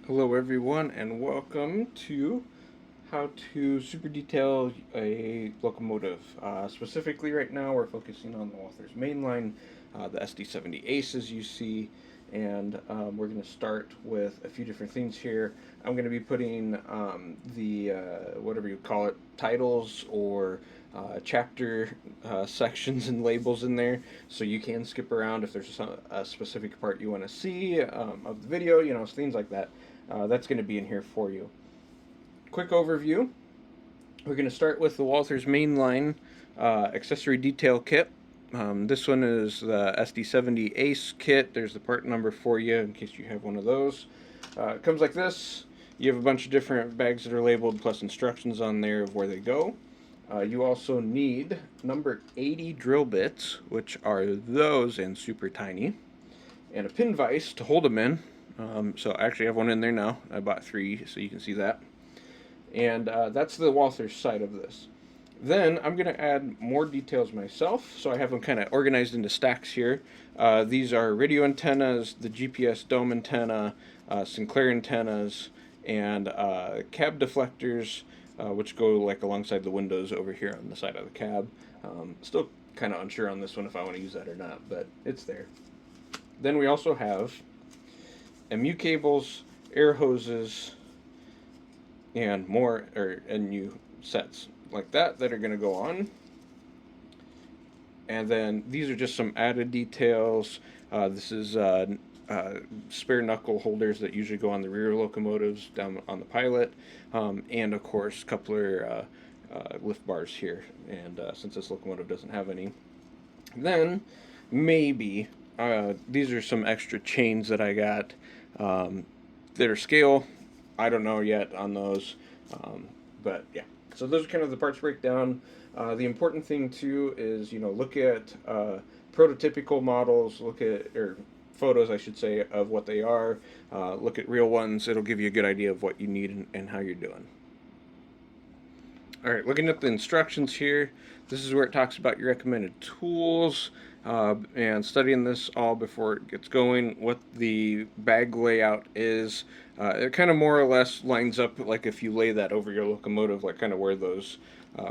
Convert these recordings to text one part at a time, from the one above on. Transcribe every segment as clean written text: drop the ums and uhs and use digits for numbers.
Hello everyone and welcome to how to super detail a locomotive. Specifically right now we're focusing on the Walthers Mainline, the SD70 Aces you see, and we're going to start with a few different things here. I'm going to be putting the, whatever you call it, titles or chapter sections and labels in there, so you can skip around if there's a specific part you want to see of the video, things like that. That's going to be in here for you. Quick overview. We're going to start with the Walthers Mainline accessory detail kit. This one is the SD70 Ace kit. There's the part number for you in case you have one of those. It comes like this. You have a bunch of different bags that are labeled plus instructions on there of where they go. You also need number 80 drill bits, which are those and super tiny, and a pin vise to hold them in. So I actually have one in there now. I bought 3, so you can see that. And that's the Walthers side of this. Then I'm going to add more details myself, so I have them kind of organized into stacks here. These are radio antennas, the GPS dome antenna, Sinclair antennas, and cab deflectors, which go like alongside the windows over here on the side of the cab. Still kind of unsure on this one if I want to use that or not, but it's there. Then we also have MU cables, air hoses, and more NU sets like that are going to go on. And then these are just some added details. This is spare knuckle holders that usually go on the rear locomotives down on the pilot, and of course coupler lift bars here. And since this locomotive doesn't have any, then maybe these are some extra chains that I got that are scale. I don't know yet on those, but yeah. So those are kind of the parts breakdown. The important thing too is look at prototypical models, or photos I should say of what they are. Look at real ones. It'll give you a good idea of what you need and how you're doing. All right, looking at the instructions here, this is where it talks about your recommended tools, and studying this all before it gets going, what the bag layout is. It kind of more or less lines up like if you lay that over your locomotive, like kind of where those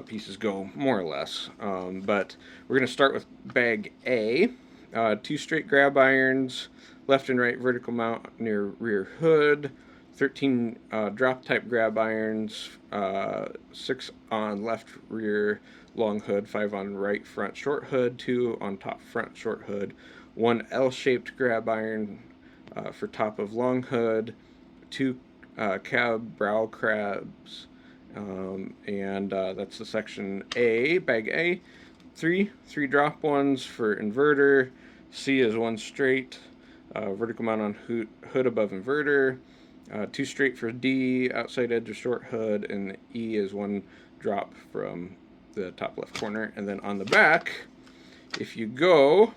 pieces go, more or less. But we're going to start with bag A. 2 straight grab irons, left and right vertical mount near rear hood, 13 drop type grab irons, 6 on left rear long hood, 5 on right front short hood, 2 on top front short hood, 1 L-shaped grab iron for top of long hood, 2 cab brow crabs, and that's the section A, bag A. 3 drop ones for inverter. C is 1 straight, vertical mount on hood above inverter. 2 straight for D, outside edge of short hood, and E is 1 drop from the top left corner. And then on the back, if you go,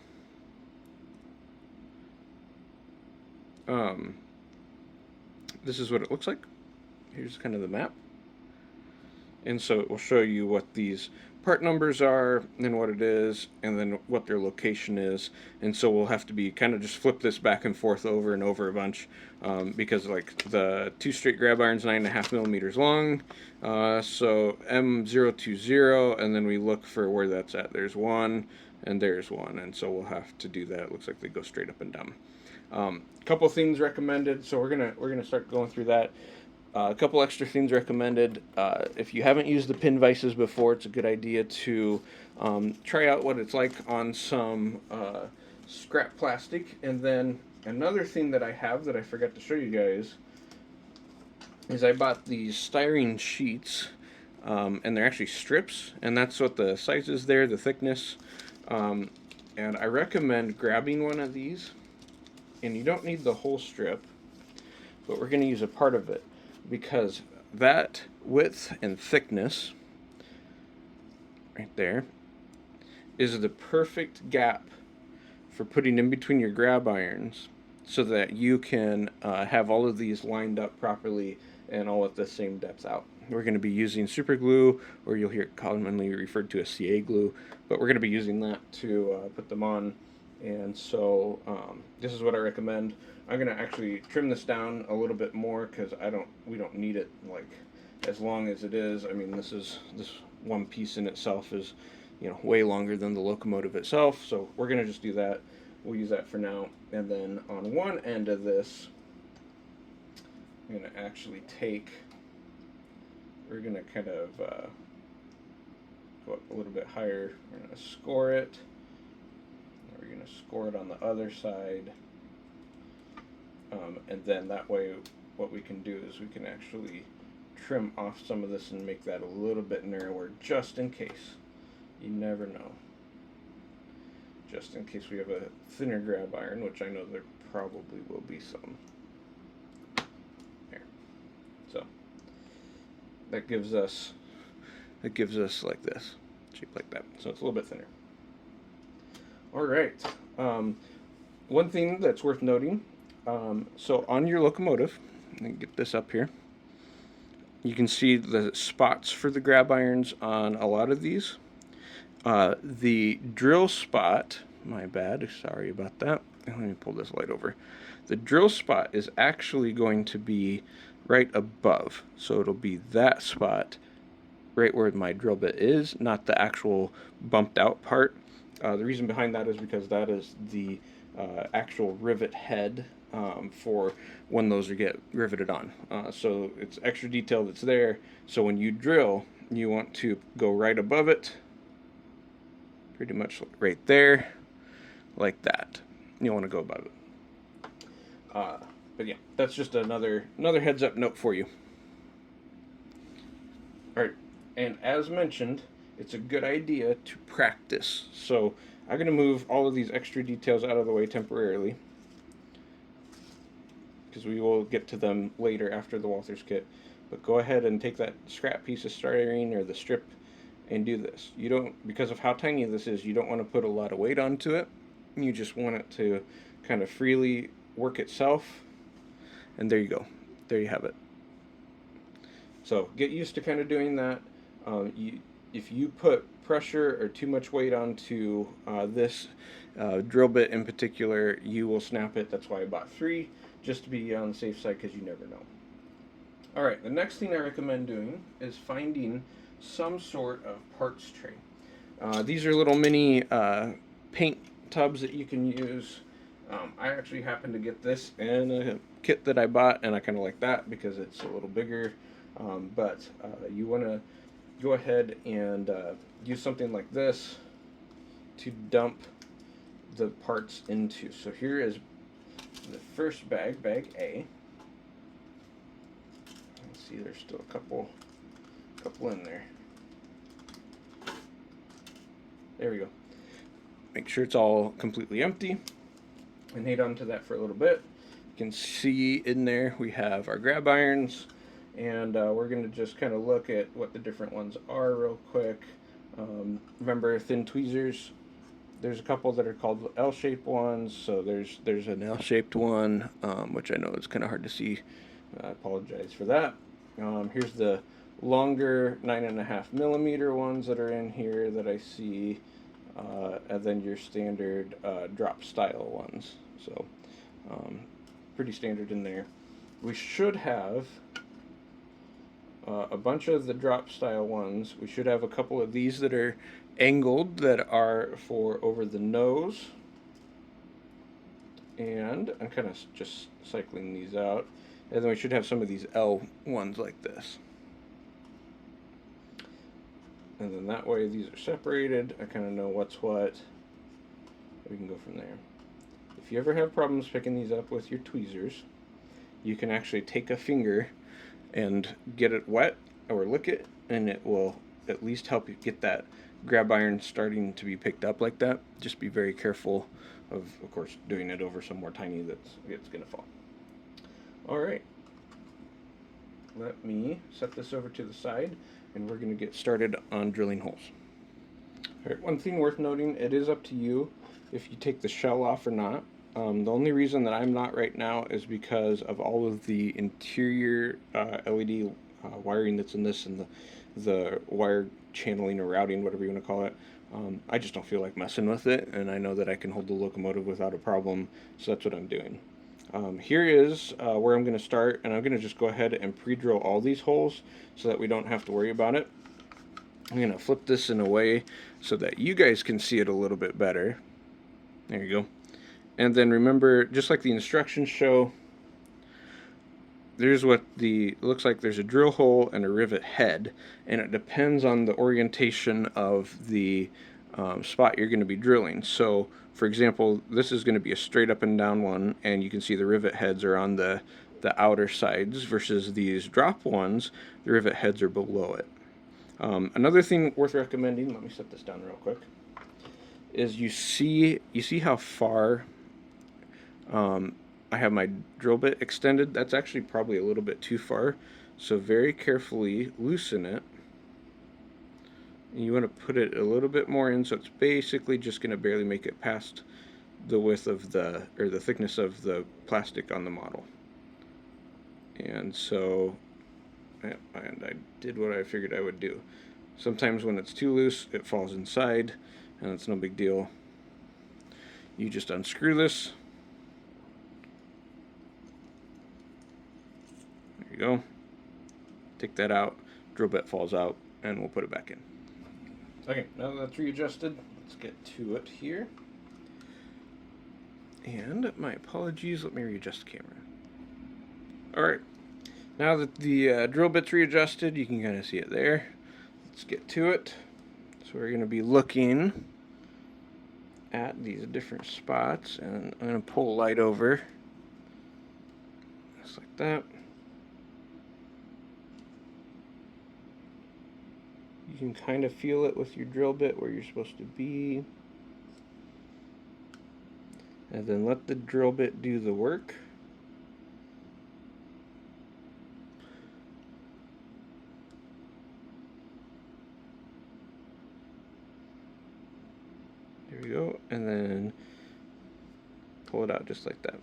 this is what it looks like. Here's kind of the map. And so it will show you what these part numbers are and what it is, and then what their location is. And so we'll have to be kind of just flip this back and forth over and over a bunch, because like the 2 straight grab irons 9.5 millimeters long, so M020, and then we look for where that's at. There's 1 and there's 1, and so we'll have to do that. It looks like they go straight up and down. Couple things recommended, so we're gonna start going through that. A couple extra things recommended. If you haven't used the pin vices before, it's a good idea to try out what it's like on some scrap plastic. And then another thing that I have that I forgot to show you guys is I bought these styrene sheets, and they're actually strips, and that's what the size is there, the thickness. And I recommend grabbing one of these, and you don't need the whole strip, but we're going to use a part of it, because that width and thickness right there is the perfect gap for putting in between your grab irons, so that you can have all of these lined up properly and all at the same depth out. We're going to be using super glue, or you'll hear it commonly referred to as CA glue, but we're going to be using that to put them on. And so this is what I recommend. I'm gonna actually trim this down a little bit more because we don't need it like as long as it is. I mean, this one piece in itself is, way longer than the locomotive itself. So we're gonna just do that. We'll use that for now. And then on one end of this, I'm gonna actually we're gonna kind of go up a little bit higher. We're gonna score it. We're going to score it on the other side, and then that way what we can do is we can actually trim off some of this and make that a little bit narrower, just in case. You never know. Just in case we have a thinner grab iron, which I know there probably will be some. There. So that gives us like this, shape like that. So it's a little bit thinner. All right. One thing that's worth noting, so on your locomotive, let me get this up here. You can see the spots for the grab irons on a lot of these. The drill spot, my bad, sorry about that. Let me pull this light over. The drill spot is actually going to be right above. So it'll be that spot right where my drill bit is, not the actual bumped out part. The reason behind that is because that is the actual rivet head for when those get riveted on. So it's extra detail that's there. So when you drill, you want to go right above it, pretty much right there, like that. You want to go above it. But yeah, that's just another heads up note for you. All right, and as mentioned, it's a good idea to practice. So I'm going to move all of these extra details out of the way temporarily, because we will get to them later after the Walthers kit. But go ahead and take that scrap piece of styrene or the strip and do this. You don't, because of how tiny this is, you don't want to put a lot of weight onto it. You just want it to kind of freely work itself. And there you go. There you have it. So get used to kind of doing that. If you put pressure or too much weight onto this drill bit in particular, you will snap it. That's why I bought 3, just to be on the safe side, because you never know. All right, the next thing I recommend doing is finding some sort of parts tray. These are little mini paint tubs that you can use. I actually happened to get this in a kit that I bought, and I kind of like that because it's a little bigger. But you want to go ahead and use something like this to dump the parts into. So here is the first bag, bag A. Let's see, there's still a couple in there. There we go. Make sure it's all completely empty and hang on to that for a little bit. You can see in there we have our grab irons, and we're going to just kind of look at what the different ones are real quick. Remember thin tweezers? There's a couple that are called L-shaped ones. So there's an L-shaped one, which I know is kind of hard to see. I apologize for that. Here's the longer 9.5 millimeter ones that are in here that I see, and then your standard drop style ones. So pretty standard in there. We should have a bunch of the drop style ones. We should have a couple of these that are angled that are for over the nose. And I'm kind of just cycling these out. And then we should have some of these L ones like this. And then that way these are separated. I kind of know what's what. We can go from there. If you ever have problems picking these up with your tweezers, you can actually take a finger and get it wet or lick it, and it will at least help you get that grab iron starting to be picked up like that. Just be very careful of course, doing it over somewhere tiny it's going to fall. All right. Let me set this over to the side, and we're going to get started on drilling holes. All right, one thing worth noting, it is up to you if you take the shell off or not. The only reason that I'm not right now is because of all of the interior LED wiring that's in this, and the wire channeling or routing, whatever you want to call it. I just don't feel like messing with it, and I know that I can hold the locomotive without a problem, so that's what I'm doing. Here is where I'm going to start, and I'm going to just go ahead and pre-drill all these holes so that we don't have to worry about it. I'm going to flip this in a way so that you guys can see it a little bit better. There you go. And then remember, just like the instructions show, there's what looks like there's a drill hole and a rivet head, and it depends on the orientation of the spot you're going to be drilling. So, for example, this is going to be a straight up and down one, and you can see the rivet heads are on the outer sides, versus these drop ones, the rivet heads are below it. Another thing worth recommending, let me set this down real quick, is you see how far I have my drill bit extended. That's actually probably a little bit too far, so very carefully loosen it. And you want to put it a little bit more in, so it's basically just going to barely make it past the width of the thickness of the plastic on the model. And so, and I did what I figured I would do. Sometimes when it's too loose, it falls inside, and it's no big deal. You just unscrew this. There you go. Take that out, drill bit falls out, and we'll put it back in. Okay, now that that's readjusted, let's get to it here. And my apologies, let me readjust the camera. Alright, now that the drill bit's readjusted, you can kind of see it there. Let's get to it. So we're going to be looking at these different spots, and I'm going to pull light over, just like that. You can kind of feel it with your drill bit where you're supposed to be. And then let the drill bit do the work. There we go. And then pull it out just like that.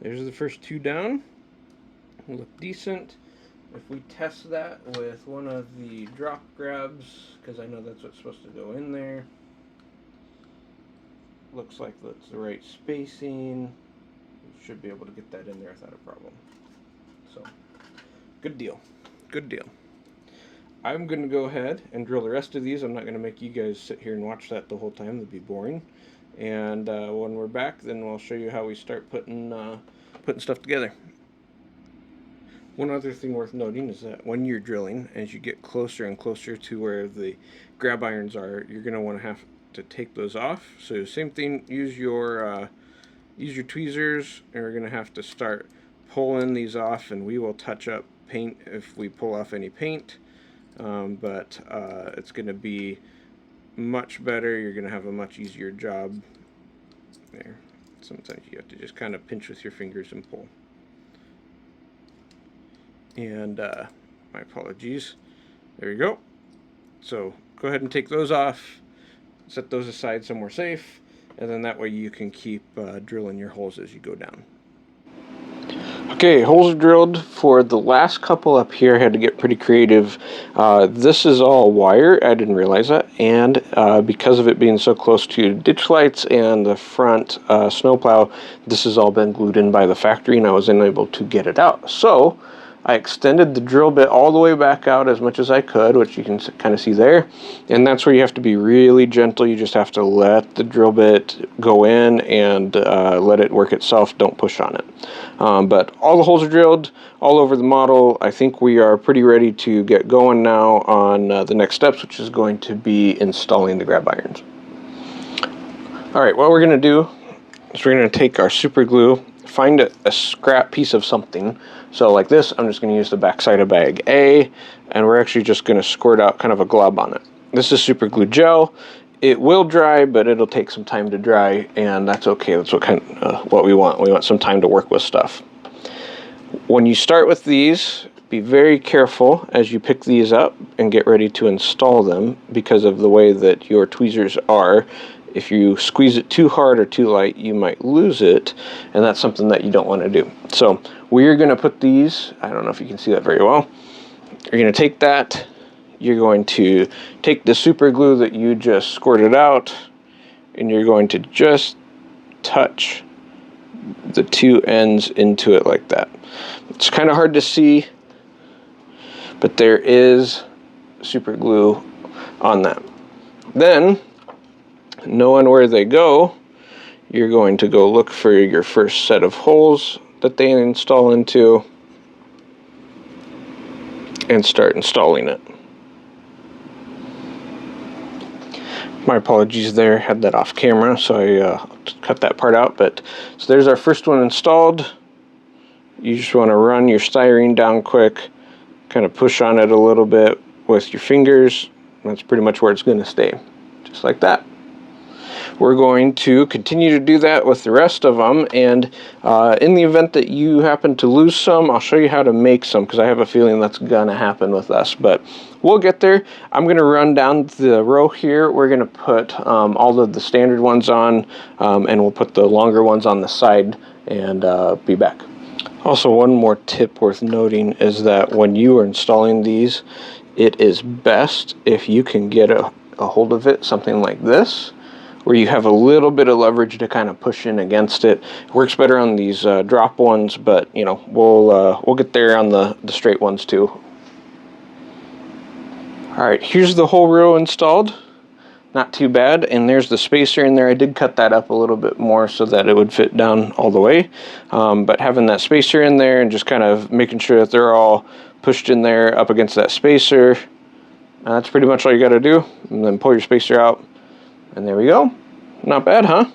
There's the first two down. Look decent. If we test that with one of the drop grabs, because I know that's what's supposed to go in there, looks like that's the right spacing. You should be able to get that in there without a problem. So, good deal. Good deal. I'm going to go ahead and drill the rest of these. I'm not going to make you guys sit here and watch that the whole time. That'd be boring. And when we're back, then we'll show you how we start putting stuff together. One other thing worth noting is that when you're drilling, as you get closer and closer to where the grab irons are, you're going to want to have to take those off. So same thing, use your tweezers, and we're going to have to start pulling these off, and we will touch up paint if we pull off any paint. But it's going to be much better. You're going to have a much easier job there. Sometimes you have to just kind of pinch with your fingers and pull. And my apologies. There you go. So go ahead and take those off, set those aside somewhere safe, and then that way you can keep drilling your holes as you go down. Okay, holes are drilled. For the last couple up here, I had to get pretty creative. This is all wire. I didn't realize that. And because of it being so close to ditch lights and the front snowplow, this has all been glued in by the factory, and I was unable to get it out. So I extended the drill bit all the way back out as much as I could, which you can kind of see there. And that's where you have to be really gentle. You just have to let the drill bit go in and let it work itself. Don't push on it. But all the holes are drilled all over the model. I think we are pretty ready to get going now on the next steps, which is going to be installing the grab irons. All right, what we're going to do is we're going to take our super glue, find a scrap piece of something. So like this, I'm just going to use the backside of bag A, and we're actually just going to squirt out kind of a glob on it. This is super glue gel. It will dry, but it'll take some time to dry, and that's okay. That's what we want. We want some time to work with stuff. When you start with these, be very careful as you pick these up and get ready to install them because of the way that your tweezers are. If you squeeze it too hard or too light, you might lose it, and that's something that you don't want to do. So we're going to put these, I don't know if you can see that very well, you're going to take that, you're going to take the super glue that you just squirted out, and you're going to just touch the two ends into it like that. It's kind of hard to see, but there is super glue on that. Then, knowing where they go, you're going to go look for your first set of holes that they install into and start installing it. My apologies there, had that off camera, so I cut that part out. But so there's our first one installed. You just want to run your styrene down quick, kind of push on it a little bit with your fingers. That's pretty much where it's going to stay, just like that. We're going to continue to do that with the rest of them, and in the event that you happen to lose some, I'll show you how to make some, because I have a feeling that's going to happen with us, but we'll get there. I'm going to run down the row here. We're going to put all of the standard ones on, and we'll put the longer ones on the side, and be back. Also, one more tip worth noting is that when you are installing these, it is best if you can get a hold of it, something like this, where you have a little bit of leverage to kind of push in against it. It works better on these drop ones, but you know, we'll get there on the straight ones too. All right, here's the whole row installed. Not too bad, and there's the spacer in there. I did cut that up a little bit more so that it would fit down all the way, but having that spacer in there and just kind of making sure that they're all pushed in there up against that spacer, that's pretty much all you got to do. And then pull your spacer out, and there we go. Not bad, huh?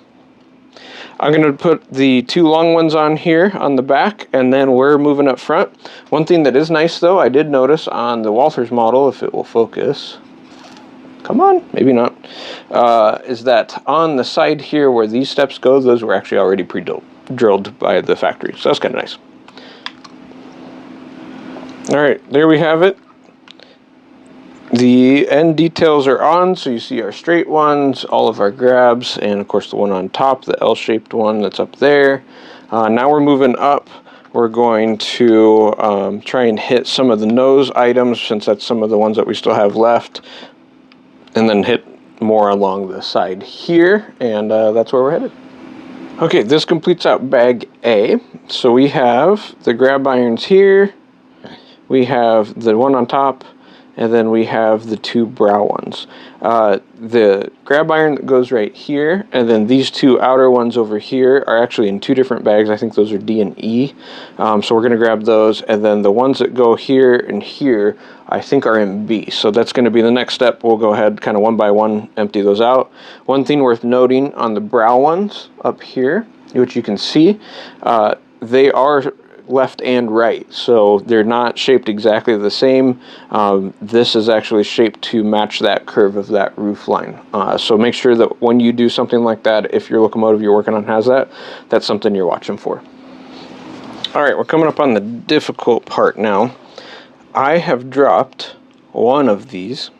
I'm going to put the two long ones on here on the back, and then we're moving up front. One thing that is nice, though, I did notice on the Walthers model, if it will focus, come on, maybe not, is that on the side here where these steps go, those were actually already pre-drilled by the factory, so that's kind of nice. All right, there we have it. The end details are on, so you see our straight ones, all of our grabs, and of course the one on top, the L-shaped one that's up there. Now we're moving up. We're going to try and hit some of the nose items, since that's some of the ones that we still have left, and then hit more along the side here, and that's where we're headed. Okay, this completes out bag A. So we have the grab irons here, we have the one on top, and then we have the two brow ones. The grab iron that goes right here, and then these two outer ones over here are actually in two different bags. I think those are D and E. So we're going to grab those, and then the ones that go here and here, I think are in B. So that's going to be the next step. We'll go ahead kind of one by one, empty those out. One thing worth noting on the brow ones up here, which you can see, they are left and right, so they're not shaped exactly the same. This is actually shaped to match that curve of that roof line. So make sure that when you do something like that, if your locomotive you're working on has that, that's something you're watching for. All right, we're coming up on the difficult part now. I have dropped one of these,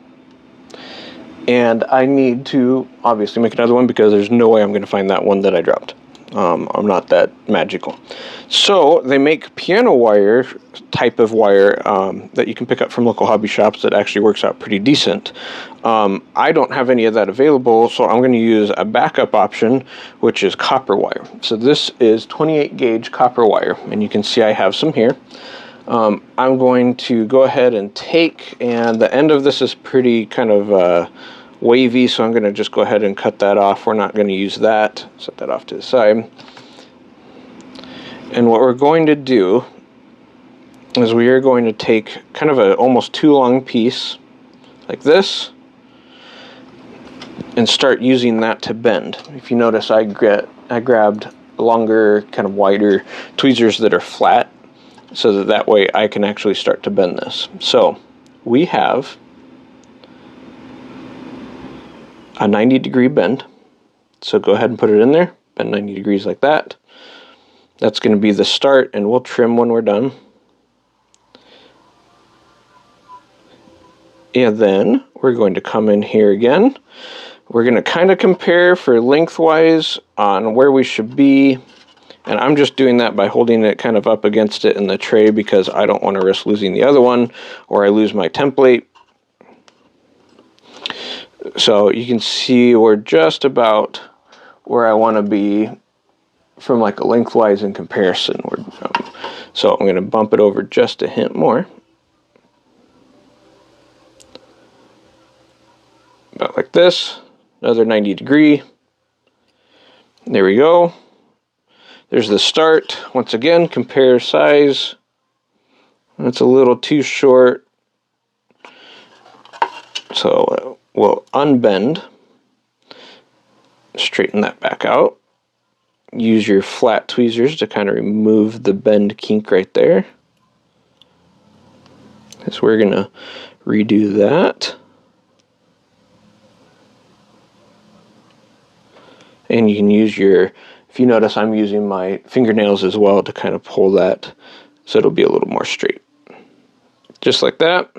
and I need to obviously make another one because there's no way I'm going to find that one that I dropped. I'm not that magical. So they make piano wire type of wire that you can pick up from local hobby shops that actually works out pretty decent. I don't have any of that available, so I'm going to use a backup option, which is copper wire. So this is 28 gauge copper wire, and you can see I have some here. I'm going to go ahead and take, and the end of this is pretty kind of wavy, so I'm going to just go ahead and cut that off. We're not going to use that. Set that off to the side. And what we're going to do is we are going to take kind of a almost too long piece like this and start using that to bend. If you notice, I grabbed longer, kind of wider tweezers that are flat, so that way I can actually start to bend this. So we have a 90-degree bend. So go ahead and put it in there, bend 90 degrees like that. That's going to be the start, and we'll trim when we're done. And then we're going to come in here again. We're going to kind of compare for lengthwise on where we should be. And I'm just doing that by holding it kind of up against it in the tray because I don't want to risk losing the other one or I lose my template. So you can see we're just about where I want to be from like a lengthwise in comparison. So I'm going to bump it over just a hint more. About like this. Another 90 degree. There we go. There's the start. Once again, compare size. That's a little too short. So we'll unbend. Straighten that back out. Use your flat tweezers to kind of remove the bend kink right there. So we're going to redo that. And you can use your, if you notice, I'm using my fingernails as well to kind of pull that so it'll be a little more straight. Just like that.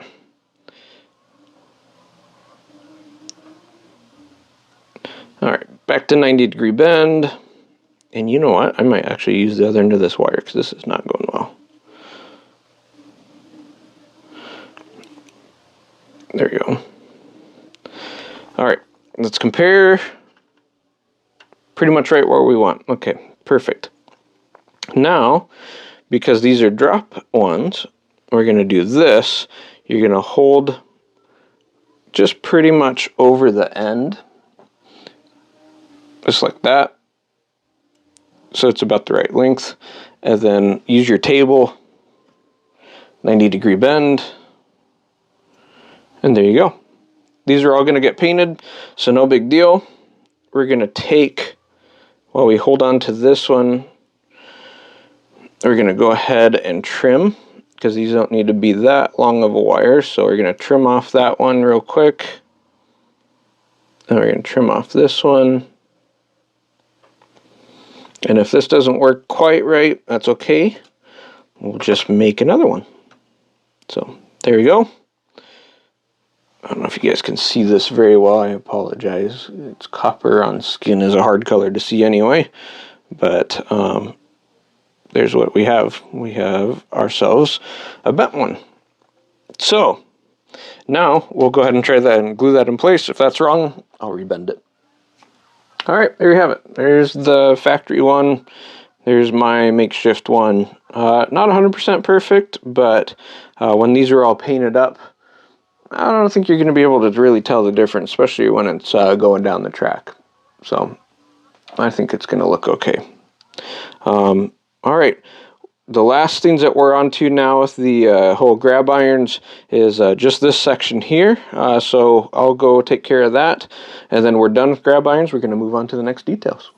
Alright, back to 90 degree bend. And you know what? I might actually use the other end of this wire because this is not going well. There you go. Alright, let's compare. Pretty much right where we want. Okay, perfect. Now, because these are drop ones, we're going to do this. You're going to hold just pretty much over the end. Just like that. So it's about the right length. And then use your table. 90 degree bend. And there you go. These are all going to get painted, so no big deal. We're going to take, while we hold on to this one, we're going to go ahead and trim, because these don't need to be that long of a wire. So we're going to trim off that one real quick. And we're going to trim off this one. And if this doesn't work quite right, that's okay. We'll just make another one. So there we go. I don't know if you guys can see this very well. I apologize. It's copper on skin is a hard color to see anyway. But there's what we have. We have ourselves a bent one. So now we'll go ahead and try that and glue that in place. If that's wrong, I'll rebend it. All right, there you have it. There's the factory one. There's my makeshift one. Not 100% perfect, but when these are all painted up, I don't think you're going to be able to really tell the difference, especially when it's going down the track. So I think it's going to look okay. All right. The last things that we're on to now with the whole grab irons is just this section here. So I'll go take care of that. And then we're done with grab irons. We're going to move on to the next details.